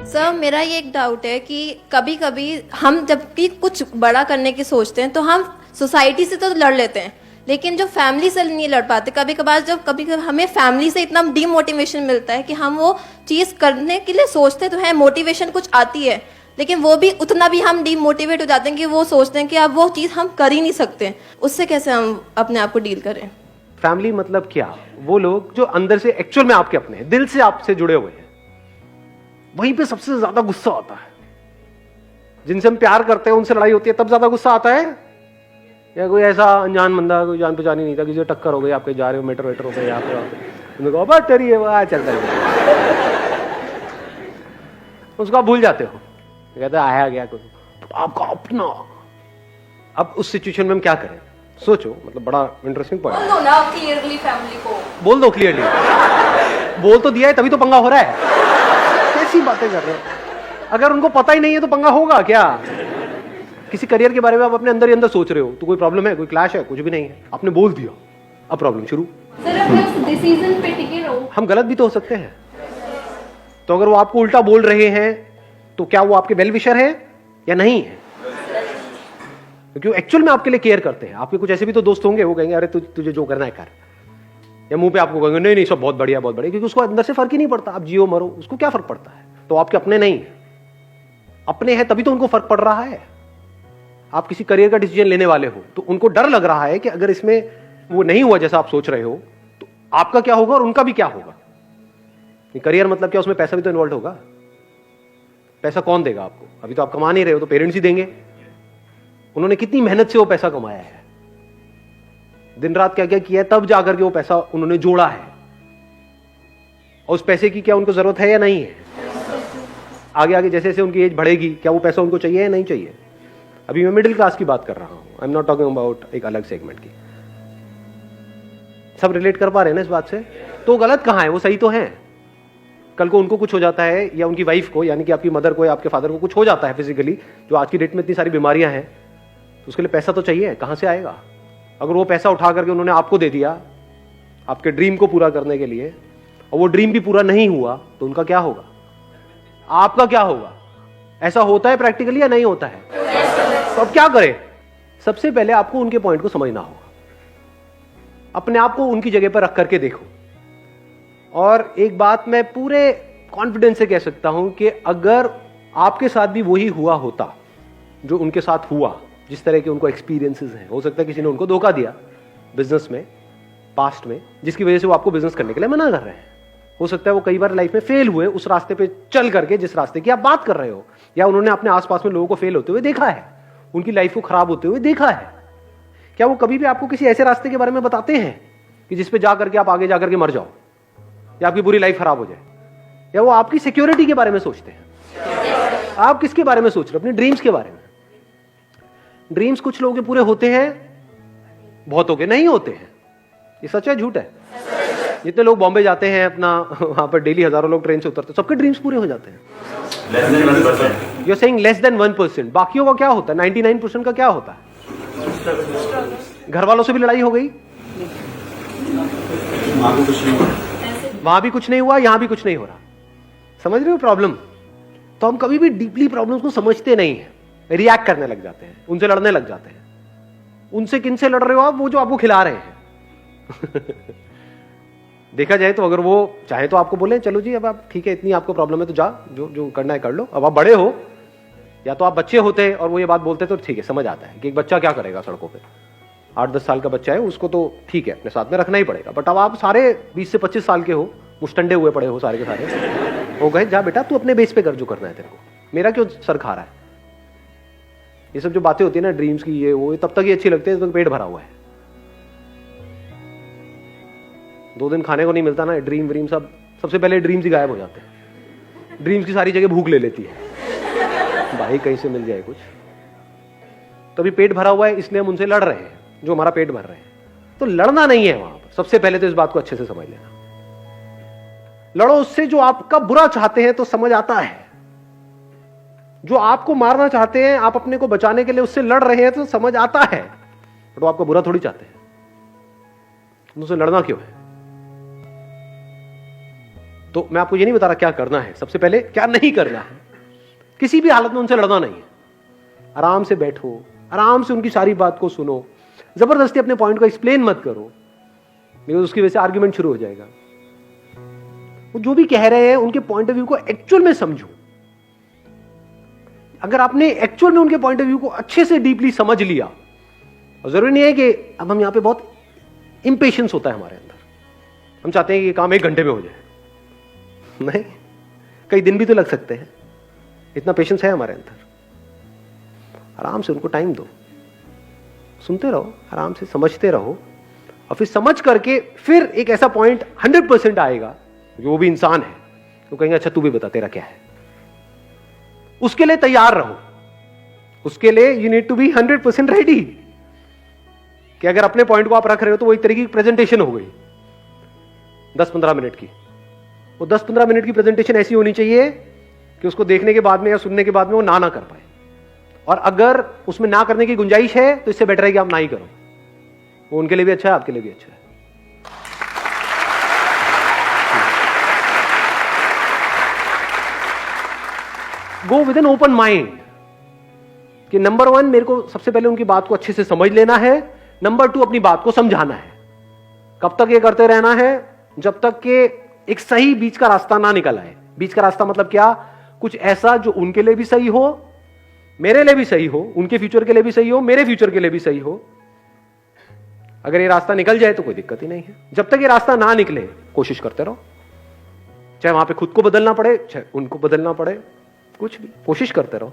Sir मेरा ये एक डाउट है कि कभी कभी हम जब भी कुछ बड़ा करने की सोचते हैं तो हम सोसाइटी से तो लड़ लेते हैं, लेकिन जो फैमिली से नहीं लड़ पाते। कभी कभार जब कभी कभी हमें फैमिली से इतना डीमोटिवेशन मिलता है कि हम वो चीज़ करने के लिए सोचते तो हैं, मोटिवेशन कुछ आती है, लेकिन वो भी उतना भी हम डीमोटिवेट हो जाते हैं कि वो सोचते हैं कि अब वो चीज़ हम कर ही नहीं सकते। उससे कैसे हम अपने आप को डील करें? फैमिली मतलब क्या? वो लोग जो अंदर से एक्चुअल में आपके अपने हैं, दिल से आपसे जुड़े हुए हैं, वहीं पे सबसे ज्यादा गुस्सा आता है। जिनसे हम प्यार करते हैं उनसे लड़ाई होती है तब ज्यादा गुस्सा आता है, या कोई ऐसा अनजान बंदा, कोई जान पहचान ही नहीं था, किसी से टक्कर हो गई, आपके जा रहे हो मेट्रो वेट्रो पे, यहाँ पे उन्होंने कहा बस तेरी है वह चलता है, उसको आप भूल जाते हो, कहते आया गया कुछ आपका अपना। अब उस सिचुएशन में हम क्या करें? सोचो, मतलब बड़ा इंटरेस्टिंग पॉइंट। बोल दो ना क्लियरली फैमिली को, बोल दो क्लियरली। बोल तो दिया है तभी तो पंगा हो रहा है। कैसी बातें कर रहे हो? अगर उनको पता ही नहीं है तो पंगा होगा क्या? किसी करियर के बारे में आप अपने अंदर ही अंदर सोच रहे हो तो कोई प्रॉब्लम है, कोई क्लैश है? कुछ भी नहीं है, आपने बोल दिया, अब प्रॉब्लम शुरू। सर अपने उस डिसीजन पे टिके रहो। हम गलत भी तो हो सकते हैं, तो अगर वो आपको उल्टा बोल रहे हैं तो क्या वो आपके वेल विशर है या नहीं है? क्योंकि एक्चुअल में आपके लिए केयर करते हैं। आपके कुछ ऐसे भी तो दोस्त होंगे, वो कहेंगे अरे तुझे जो करना है कर, या मुंह पे आपको कहेंगे नहीं नहीं सब बहुत बढ़िया बहुत बढ़िया, क्योंकि उसको अंदर से फर्क ही नहीं पड़ता, आप जियो मरो उसको क्या फर्क पड़ता है। तो आपके अपने नहीं है, अपने हैं तभी तो उनको फर्क पड़ रहा है। आप किसी करियर का डिसीजन लेने वाले हो तो उनको डर लग रहा है कि अगर इसमें वो नहीं हुआ जैसा आप सोच रहे हो तो आपका क्या होगा और उनका भी क्या होगा। करियर मतलब क्या? उसमें पैसा भी तो इन्वॉल्व होगा। पैसा कौन देगा आपको? अभी तो आप कमा नहीं रहे हो तो पेरेंट्स ही देंगे। उन्होंने कितनी मेहनत से वो पैसा कमाया है, दिन रात क्या क्या किया है, तब जाकर के वो पैसा उन्होंने जोड़ा है। और उस पैसे की क्या उनको जरूरत है या नहीं है? आगे आगे जैसे जैसे उनकी एज बढ़ेगी क्या वो पैसा उनको चाहिए या नहीं चाहिए? अभी मैं मिडिल क्लास की बात कर रहा हूं, I am not talking about एक अलग सेगमेंट की। सब रिलेट कर पा रहे हैं ना इस बात से? तो गलत कहां है, वो सही तो है। कल को उनको कुछ हो जाता है या उनकी वाइफ को, यानी कि आपकी मदर को या आपके फादर को कुछ हो जाता है फिजिकली, जो आज की डेट में इतनी सारी बीमारियां हैं, तो उसके लिए पैसा तो चाहिए, कहां से आएगा? अगर वो पैसा उठा करके उन्होंने आपको दे दिया आपके ड्रीम को पूरा करने के लिए, और वो ड्रीम भी पूरा नहीं हुआ, तो उनका क्या होगा? आपका क्या होगा? ऐसा होता है प्रैक्टिकली या नहीं होता है? तो अब क्या करें? सबसे पहले आपको उनके पॉइंट को समझना होगा, अपने आप को उनकी जगह पर रख करके देखो। और एक बात मैं पूरे कॉन्फिडेंस से कह सकता हूं कि अगर आपके साथ भी वही हुआ होता जो उनके साथ हुआ, जिस तरह के उनको एक्सपीरियंसेस हैं, हो सकता है किसी ने उनको धोखा दिया बिजनेस में पास्ट में, जिसकी वजह से वो आपको बिजनेस करने के लिए मना कर रहे हैं। हो सकता है वो कई बार लाइफ में फेल हुए उस रास्ते पे चल करके जिस रास्ते की आप बात कर रहे हो, या उन्होंने अपने आसपास में लोगों को फेल होते हुए देखा है, उनकी लाइफ को खराब होते हुए देखा है। क्या वो कभी भी आपको किसी ऐसे रास्ते के बारे में बताते हैं कि जिस पे जाकर के आप आगे जाकर के मर जाओ या आपकी पूरी लाइफ खराब हो जाए? या वो आपकी सिक्योरिटी के बारे में सोचते हैं? आप किसके बारे में सोच रहे हो? अपने ड्रीम्स के बारे में। ड्रीम्स कुछ लोगों के पूरे होते हैं, बहुतों के नहीं होते हैं। ये सच है झूठ है? जितने लोग बॉम्बे जाते हैं अपना, वहां पर डेली हजारों लोग ट्रेन से उतरते हैं, सबके ड्रीम्स पूरे हो जाते हैं। You are saying less than 1%। बाकियों का क्या होता है? 99% का क्या होता है? घर वालों से भी लड़ाई हो गई, वहां भी कुछ नहीं हुआ, यहां भी कुछ नहीं हो रहा। समझ रहे हो प्रॉब्लम? तो हम कभी भी डीपली प्रॉब्लम्स को समझते नहीं है, रिएक्ट करने लग जाते हैं, उनसे लड़ने लग जाते हैं। उनसे किन से लड़ रहे हो आप? वो जो आपको खिला रहे हैं। देखा जाए तो अगर वो चाहे तो आपको बोले चलो जी अब आप ठीक है, इतनी आपको प्रॉब्लम है तो जा, जो जो करना है कर लो। अब आप बड़े हो, या तो आप बच्चे होते और वो ये बात बोलते तो ठीक है, समझ आता है कि एक बच्चा क्या करेगा सड़कों पे। 8-10 साल का बच्चा है, उसको तो ठीक है अपने साथ में रखना ही पड़ेगा। बट अब आप सारे 20 से 25 साल के हो, मुस्टंडे हुए पड़े हो सारे के सारे, हो गए जा बेटा तू अपने बेस पे कर जो करना है तेरे को, मेरा क्यों सर खा रहा है? ये सब जो बातें होती है ना ड्रीम्स की, ये वो तब तक ही अच्छी लगती है जब तक पेट भरा हुआ है। 2 दिन खाने को नहीं मिलता ना, ड्रीम व्रीम सब, सबसे पहले ड्रीम्स ही गायब हो जाते हैं। ड्रीम्स की सारी जगह भूख ले लेती है, भाई कहीं से मिल जाए कुछ। तो अभी पेट भरा हुआ है इसलिए हम उनसे लड़ रहे हैं जो हमारा पेट भर रहे हैं। तो लड़ना नहीं है वहां पर। सबसे पहले तो इस बात को अच्छे से समझ लेना, लड़ो उससे जो आपका बुरा चाहते हैं तो समझ आता है। जो आपको मारना चाहते हैं, आप अपने को बचाने के लिए उससे लड़ रहे हैं तो समझ आता है, बट वो आपको बुरा थोड़ी चाहते हैं। उनसे लड़ना क्यों है? तो मैं आपको ये नहीं बता रहा क्या करना है, सबसे पहले क्या नहीं करना है। किसी भी हालत में उनसे लड़ना नहीं है, आराम से बैठो, आराम से उनकी सारी बात को सुनो, जबरदस्ती अपने पॉइंट को एक्सप्लेन मत करो, बिकॉज उसकी वजह से आर्ग्यूमेंट शुरू हो जाएगा। वो जो भी कह रहे हैं उनके पॉइंट ऑफ व्यू को एक्चुअल में समझो। अगर आपने एक्चुअल में उनके पॉइंट ऑफ व्यू को अच्छे से डीपली समझ लिया, और जरूरी नहीं है कि अब हम यहां पे बहुत इंपेशेंस होता है हमारे अंदर, हम चाहते हैं कि ये काम 1 घंटे में हो जाए, नहीं, कई दिन भी तो लग सकते हैं। इतना पेशेंस है हमारे अंदर। आराम से उनको टाइम दो, सुनते रहो, आराम से समझते रहो, और फिर समझ करके फिर एक ऐसा पॉइंट 100% आएगा जो वो भी इंसान है, तो कहेंगे अच्छा तू भी बता तेरा क्या है। उसके लिए तैयार रहो, उसके लिए you need to be 100% ready, कि अगर अपने पॉइंट को आप रख रहे हो तो वो एक तरीके की प्रेजेंटेशन हो गई 10-15 मिनट की। वो 10-15 मिनट की प्रेजेंटेशन ऐसी होनी चाहिए कि उसको देखने के बाद में या सुनने के बाद में वो ना कर पाए, और अगर उसमें ना करने की गुंजाइश है तो इससे बेटर है कि आप ना ही करो। वो उनके लिए भी अच्छा है, आपके लिए भी अच्छा है। Go with an open mind, कि नंबर 1 मेरे को सबसे पहले उनकी बात को अच्छे से समझ लेना है, नंबर 2 अपनी बात को समझाना है। कब तक ये करते रहना है? जब तक कि एक सही बीच का रास्ता ना निकल आए। बीच का रास्ता मतलब क्या? कुछ ऐसा जो उनके लिए भी सही हो, मेरे लिए भी सही हो, उनके फ्यूचर के लिए भी सही हो, मेरे फ्यूचर के लिए भी सही हो। अगर ये रास्ता निकल जाए तो कोई दिक्कत ही नहीं है। जब तक ये रास्ता ना निकले कोशिश करते रहो, चाहे वहां पे खुद को बदलना पड़े, चाहे उनको बदलना पड़े, कुछ भी कोशिश करते रहो।